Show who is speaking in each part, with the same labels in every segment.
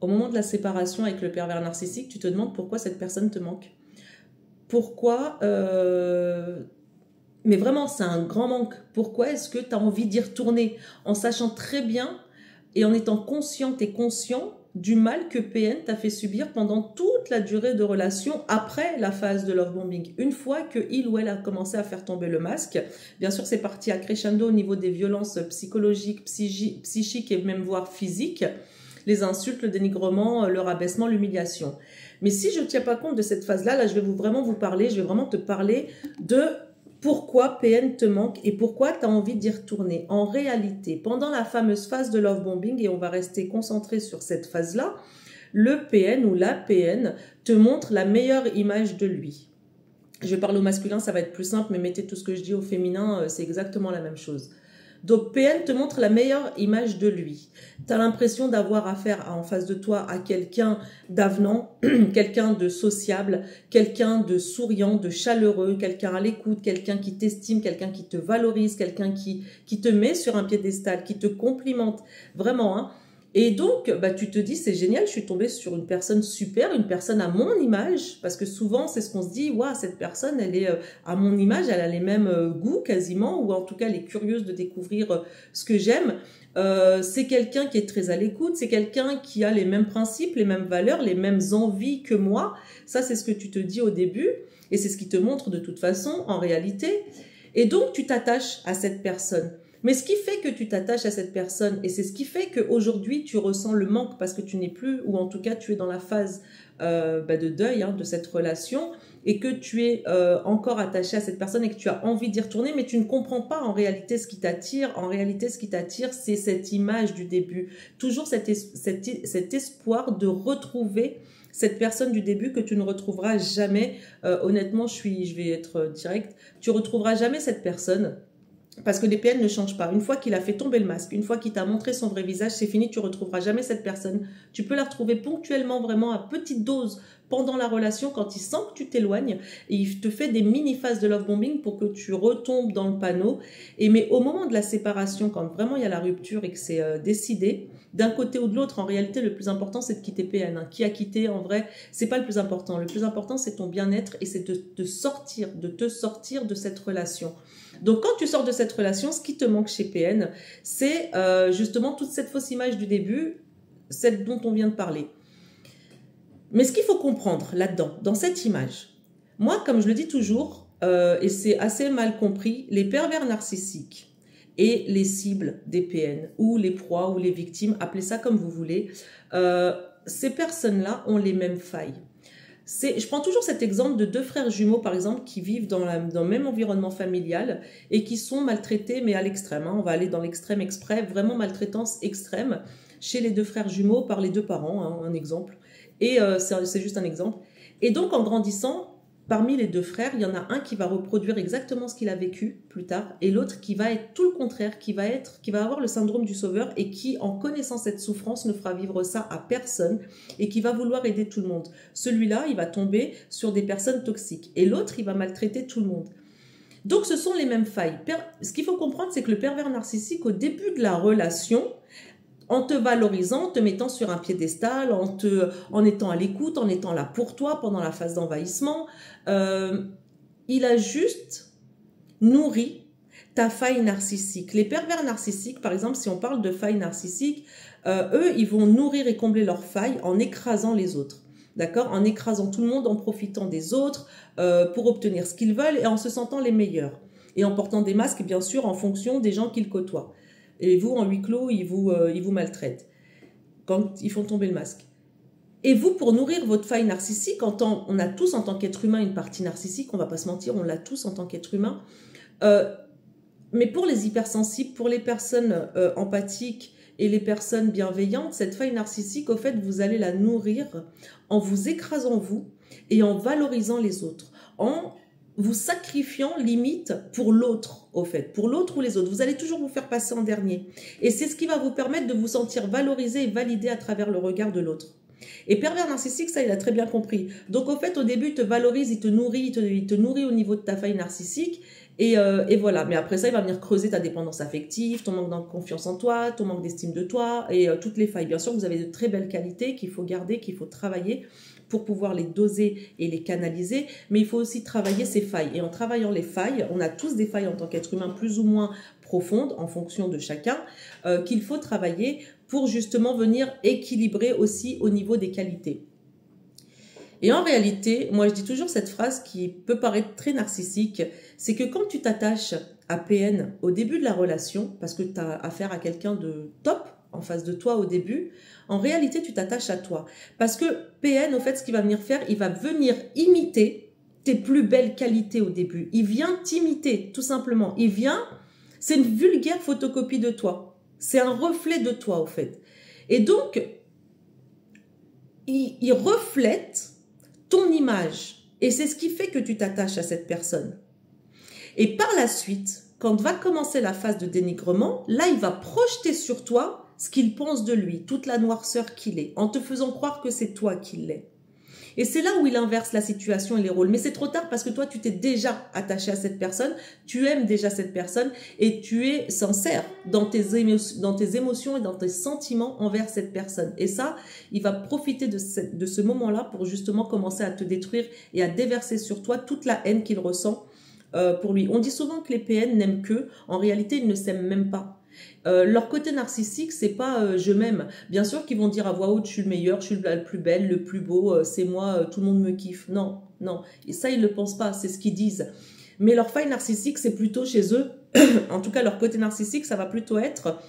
Speaker 1: Au moment de la séparation avec le pervers narcissique, tu te demandes pourquoi cette personne te manque. Pourquoi mais vraiment, c'est un grand manque. Pourquoi est-ce que tu as envie d'y retourner en sachant très bien et en étant consciente et conscient du mal que PN t'a fait subir pendant toute la durée de relation après la phase de love bombing. Une fois que il ou elle a commencé à faire tomber le masque, bien sûr c'est parti à crescendo au niveau des violences psychologiques, psychiques et même voire physiques, les insultes, le dénigrement, le rabaissement, l'humiliation. Mais si je ne tiens pas compte de cette phase-là, là je vais vraiment vous parler, je vais vraiment te parler de pourquoi PN te manque et pourquoi tu as envie d'y retourner. En réalité, pendant la fameuse phase de love bombing, et on va rester concentré sur cette phase-là, le PN ou la PN te montre la meilleure image de lui. Je vais parler au masculin, ça va être plus simple, mais mettez tout ce que je dis au féminin, c'est exactement la même chose. Donc PN te montre la meilleure image de lui. Tu as l'impression d'avoir affaire en face de toi à quelqu'un d'avenant, quelqu'un de sociable, quelqu'un de souriant, de chaleureux, quelqu'un à l'écoute, quelqu'un qui t'estime, quelqu'un qui te valorise, quelqu'un qui te met sur un piédestal, qui te complimente. Vraiment, hein. Et donc, bah, tu te dis, c'est génial, je suis tombée sur une personne super, une personne à mon image, parce que souvent, c'est ce qu'on se dit, waouh, cette personne, elle est à mon image, elle a les mêmes goûts quasiment, ou en tout cas, elle est curieuse de découvrir ce que j'aime. C'est quelqu'un qui est très à l'écoute, c'est quelqu'un qui a les mêmes principes, les mêmes valeurs, les mêmes envies que moi. Ça, c'est ce que tu te dis au début, et c'est ce qui te montre de toute façon, en réalité. Et donc, tu t'attaches à cette personne. Mais ce qui fait que tu t'attaches à cette personne, et c'est ce qui fait qu'aujourd'hui tu ressens le manque parce que tu n'es plus, ou en tout cas tu es dans la phase de deuil de cette relation, et que tu es encore attaché à cette personne et que tu as envie d'y retourner, mais tu ne comprends pas en réalité ce qui t'attire. En réalité, ce qui t'attire, c'est cette image du début. Toujours cet espoir de retrouver cette personne du début que tu ne retrouveras jamais. Honnêtement, je vais être direct, tu retrouveras jamais cette personne. Parce que les PN ne changent pas. Une fois qu'il a fait tomber le masque, une fois qu'il t'a montré son vrai visage, c'est fini, tu ne retrouveras jamais cette personne. Tu peux la retrouver ponctuellement, vraiment à petite dose pendant la relation, quand il sent que tu t'éloignes, et il te fait des mini-phases de love bombing pour que tu retombes dans le panneau. Mais au moment de la séparation, quand vraiment il y a la rupture et que c'est décidé, d'un côté ou de l'autre, en réalité, le plus important, c'est de quitter PN. Qui a quitté, en vrai, c'est pas le plus important. Le plus important, c'est ton bien-être et c'est de te sortir de cette relation. Donc, quand tu sors de cette relation, ce qui te manque chez PN, c'est justement toute cette fausse image du début, celle dont on vient de parler. Mais ce qu'il faut comprendre là-dedans, dans cette image, moi, comme je le dis toujours, et c'est assez mal compris, les pervers narcissiques et les cibles des PN, ou les proies, ou les victimes, appelez ça comme vous voulez, ces personnes-là ont les mêmes failles. Je prends toujours cet exemple de deux frères jumeaux, par exemple, qui vivent dans le même environnement familial et qui sont maltraités, mais à l'extrême. On va aller dans l'extrême exprès, vraiment maltraitance extrême chez les deux frères jumeaux par les deux parents, un exemple. Et c'est juste un exemple. Et donc, en grandissant, parmi les deux frères, il y en a un qui va reproduire exactement ce qu'il a vécu plus tard, et l'autre qui va être tout le contraire, qui va avoir le syndrome du sauveur et qui, en connaissant cette souffrance, ne fera vivre ça à personne et qui va vouloir aider tout le monde. Celui-là, il va tomber sur des personnes toxiques et l'autre, il va maltraiter tout le monde. Donc, ce sont les mêmes failles. Ce qu'il faut comprendre, c'est que le pervers narcissique, au début de la relation, en te valorisant, en te mettant sur un piédestal, en étant à l'écoute, en étant là pour toi pendant la phase d'envahissement, il a juste nourri ta faille narcissique. Les pervers narcissiques, par exemple, si on parle de faille narcissique, eux, ils vont nourrir et combler leurs failles en écrasant les autres. D'accord? En écrasant tout le monde, en profitant des autres pour obtenir ce qu'ils veulent et en se sentant les meilleurs. Et en portant des masques, bien sûr, en fonction des gens qu'ils côtoient. Et vous, en huis clos, ils vous maltraitent quand ils font tomber le masque. Et vous, pour nourrir votre faille narcissique, on a tous en tant qu'être humain une partie narcissique, on ne va pas se mentir, on l'a tous en tant qu'être humain. Mais pour les hypersensibles, pour les personnes empathiques et les personnes bienveillantes, cette faille narcissique, au fait, vous allez la nourrir en vous écrasant vous et en valorisant les autres, en vous sacrifiant limite pour l'autre, au fait, pour l'autre ou les autres. Vous allez toujours vous faire passer en dernier. Et c'est ce qui va vous permettre de vous sentir valorisé et validé à travers le regard de l'autre. Et pervers narcissique, ça, il a très bien compris. Donc, au fait, au début, il te valorise, il te nourrit au niveau de ta faille narcissique. Et voilà, mais après ça, il va venir creuser ta dépendance affective, ton manque de confiance en toi, ton manque d'estime de toi et toutes les failles. Bien sûr, vous avez de très belles qualités qu'il faut garder, qu'il faut travailler pour pouvoir les doser et les canaliser, mais il faut aussi travailler ces failles. Et en travaillant les failles, on a tous des failles en tant qu'être humain plus ou moins profondes en fonction de chacun, qu'il faut travailler pour justement venir équilibrer aussi au niveau des qualités. Et en réalité, moi je dis toujours cette phrase qui peut paraître très narcissique, c'est que quand tu t'attaches à PN au début de la relation, parce que tu as affaire à quelqu'un de top en face de toi au début, en réalité tu t'attaches à toi. Parce que PN, au fait, ce qu'il va venir faire, il va venir imiter tes plus belles qualités au début. Il vient t'imiter, tout simplement. Il vient, c'est une vulgaire photocopie de toi. C'est un reflet de toi, au fait. Et donc, il reflète ton image. Et c'est ce qui fait que tu t'attaches à cette personne. Et par la suite, quand va commencer la phase de dénigrement, là, il va projeter sur toi ce qu'il pense de lui, toute la noirceur qu'il est, en te faisant croire que c'est toi qui l'es. Et c'est là où il inverse la situation et les rôles. Mais c'est trop tard parce que toi, tu t'es déjà attaché à cette personne, tu aimes déjà cette personne et tu es sincère dans tes émotions et dans tes sentiments envers cette personne. Et ça, il va profiter de ce moment-là pour justement commencer à te détruire et à déverser sur toi toute la haine qu'il ressent pour lui. On dit souvent que les PN n'aiment qu'eux. En réalité, ils ne s'aiment même pas. Leur côté narcissique, c'est pas je m'aime. Bien sûr qu'ils vont dire à voix haute, je suis le meilleur, je suis la plus belle, le plus beau, c'est moi, tout le monde me kiffe. Non, non. Et ça, ils ne le pensent pas, c'est ce qu'ils disent. Mais leur faille narcissique, c'est plutôt chez eux, en tout cas leur côté narcissique, ça va plutôt être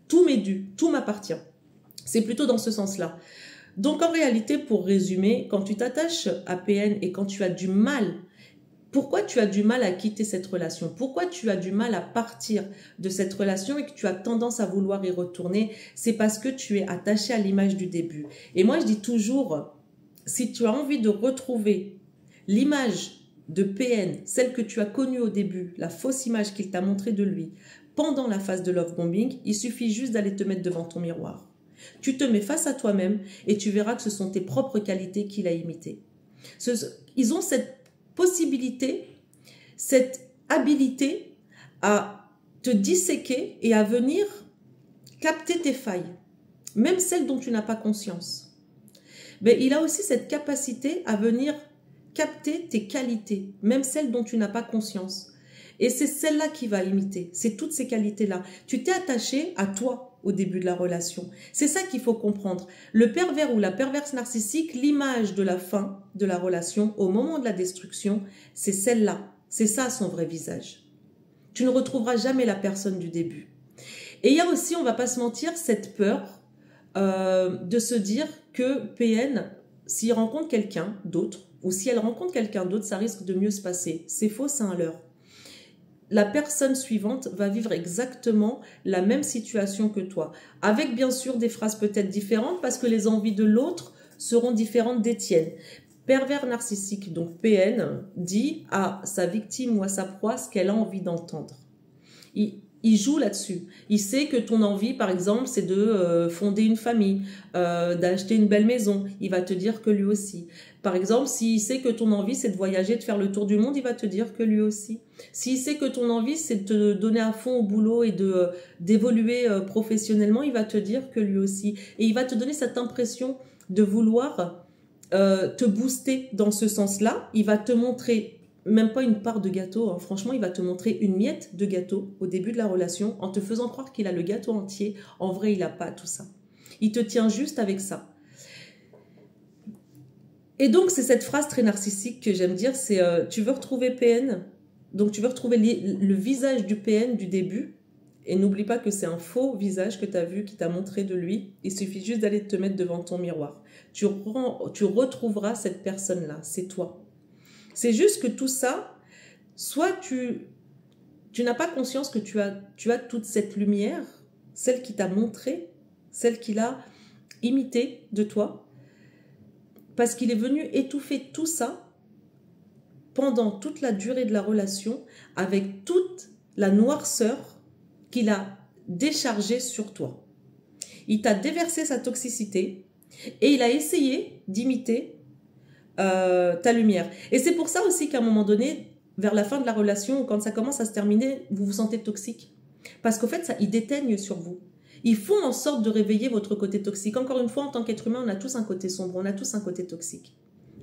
Speaker 1: tout m'est dû, tout m'appartient. C'est plutôt dans ce sens-là. Donc en réalité, pour résumer, quand tu t'attaches à PN et quand tu as du mal, pourquoi tu as du mal à quitter cette relation? Pourquoi tu as du mal à partir de cette relation et que tu as tendance à vouloir y retourner? C'est parce que tu es attaché à l'image du début. Et moi, je dis toujours, si tu as envie de retrouver l'image de PN, celle que tu as connue au début, la fausse image qu'il t'a montrée de lui, pendant la phase de love bombing, il suffit juste d'aller te mettre devant ton miroir. Tu te mets face à toi-même et tu verras que ce sont tes propres qualités qu'il a imitées. Ils ont cette possibilité, cette habilité à te disséquer et à venir capter tes failles, même celles dont tu n'as pas conscience. Mais il a aussi cette capacité à venir capter tes qualités, même celles dont tu n'as pas conscience. Et c'est celle-là qui va imiter, c'est toutes ces qualités-là. Tu t'es attaché à toi au début de la relation. C'est ça qu'il faut comprendre. Le pervers ou la perverse narcissique, l'image de la fin de la relation au moment de la destruction, c'est celle-là. C'est ça son vrai visage. Tu ne retrouveras jamais la personne du début. Et il y a aussi, on va pas se mentir, cette peur de se dire que PN, s'il rencontre quelqu'un d'autre, ou si elle rencontre quelqu'un d'autre, ça risque de mieux se passer. C'est faux, c'est un leurre. La personne suivante va vivre exactement la même situation que toi, avec bien sûr des phrases peut-être différentes parce que les envies de l'autre seront différentes des tiennes. Pervers narcissique, donc PN, dit à sa victime ou à sa proie ce qu'elle a envie d'entendre. Il joue là-dessus. Il sait que ton envie, par exemple, c'est de fonder une famille, d'acheter une belle maison. Il va te dire que lui aussi. Par exemple, s'il sait que ton envie, c'est de voyager, de faire le tour du monde, il va te dire que lui aussi. S'il sait que ton envie, c'est de te donner à fond au boulot et d'évoluer professionnellement, il va te dire que lui aussi. Et il va te donner cette impression de vouloir te booster dans ce sens-là. Il va te montrer même pas une part de gâteau, hein. Franchement, il va te montrer une miette de gâteau au début de la relation en te faisant croire qu'il a le gâteau entier. En vrai, il n'a pas tout ça. Il te tient juste avec ça. Et donc, c'est cette phrase très narcissique que j'aime dire, c'est tu veux retrouver PN, donc tu veux retrouver le visage du PN du début, et n'oublie pas que c'est un faux visage que tu as vu, qui t'a montré de lui. Il suffit juste d'aller te mettre devant ton miroir. Tu retrouveras cette personne-là, c'est toi. C'est juste que tout ça, soit tu n'as pas conscience que tu as toute cette lumière, celle qui t'a montré, celle qu'il a imitée de toi, parce qu'il est venu étouffer tout ça pendant toute la durée de la relation, avec toute la noirceur qu'il a déchargée sur toi. Il t'a déversé sa toxicité et il a essayé d'imiter ta lumière. Et c'est pour ça aussi qu'à un moment donné, vers la fin de la relation, ou quand ça commence à se terminer, vous vous sentez toxique. Parce qu'au fait, ça, ils déteignent sur vous. Ils font en sorte de réveiller votre côté toxique. Encore une fois, en tant qu'être humain, on a tous un côté sombre, on a tous un côté toxique.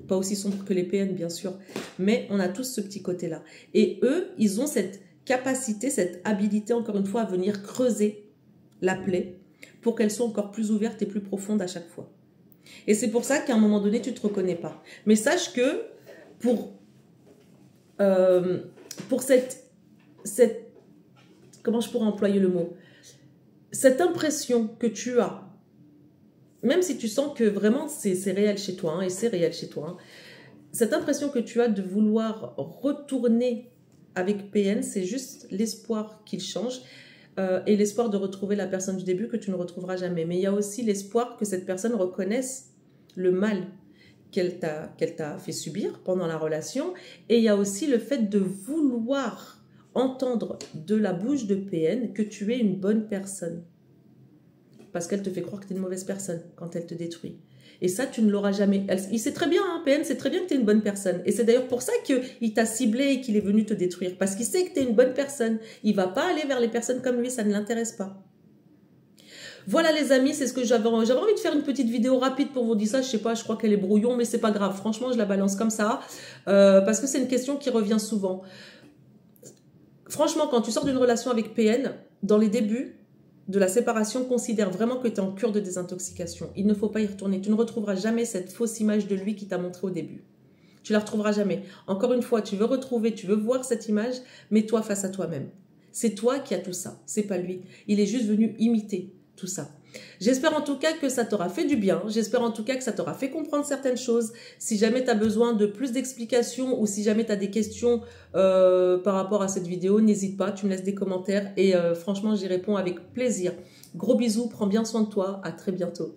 Speaker 1: Pas aussi sombre que les PN, bien sûr, mais on a tous ce petit côté-là. Et eux, ils ont cette capacité, cette habilité, encore une fois, à venir creuser la plaie pour qu'elle soit encore plus ouverte et plus profonde à chaque fois. Et c'est pour ça qu'à un moment donné, tu ne te reconnais pas. Mais sache que pour cette comment je pourrais employer le mot, cette impression que tu as, même si tu sens que vraiment c'est réel chez toi, hein, et c'est réel chez toi, hein, cette impression que tu as de vouloir retourner avec PN, c'est juste l'espoir qu'il change et l'espoir de retrouver la personne du début que tu ne retrouveras jamais. Mais il y a aussi l'espoir que cette personne reconnaisse le mal qu'elle t'a fait subir pendant la relation, et il y a aussi le fait de vouloir entendre de la bouche de PN que tu es une bonne personne. Parce qu'elle te fait croire que tu es une mauvaise personne quand elle te détruit. Et ça, tu ne l'auras jamais. Il sait très bien, hein, PN sait très bien que tu es une bonne personne. Et c'est d'ailleurs pour ça qu'il t'a ciblé et qu'il est venu te détruire. Parce qu'il sait que tu es une bonne personne. Il ne va pas aller vers les personnes comme lui, ça ne l'intéresse pas. Voilà les amis, c'est ce que j'avais envie de faire une petite vidéo rapide pour vous dire ça. Je sais pas, je crois qu'elle est brouillon, mais c'est pas grave. Franchement, je la balance comme ça parce que c'est une question qui revient souvent. Franchement, quand tu sors d'une relation avec PN, dans les débuts de la séparation, considère vraiment que tu es en cure de désintoxication. Il ne faut pas y retourner. Tu ne retrouveras jamais cette fausse image de lui qui t'a montré au début. Tu la retrouveras jamais. Encore une fois, tu veux retrouver, tu veux voir cette image, mets-toi face à toi-même. C'est toi qui as tout ça, c'est pas lui. Il est juste venu imiter tout ça. J'espère en tout cas que ça t'aura fait du bien. J'espère en tout cas que ça t'aura fait comprendre certaines choses. Si jamais tu as besoin de plus d'explications ou si jamais tu as des questions par rapport à cette vidéo, n'hésite pas, tu me laisses des commentaires et franchement, j'y réponds avec plaisir. Gros bisous, prends bien soin de toi. À très bientôt.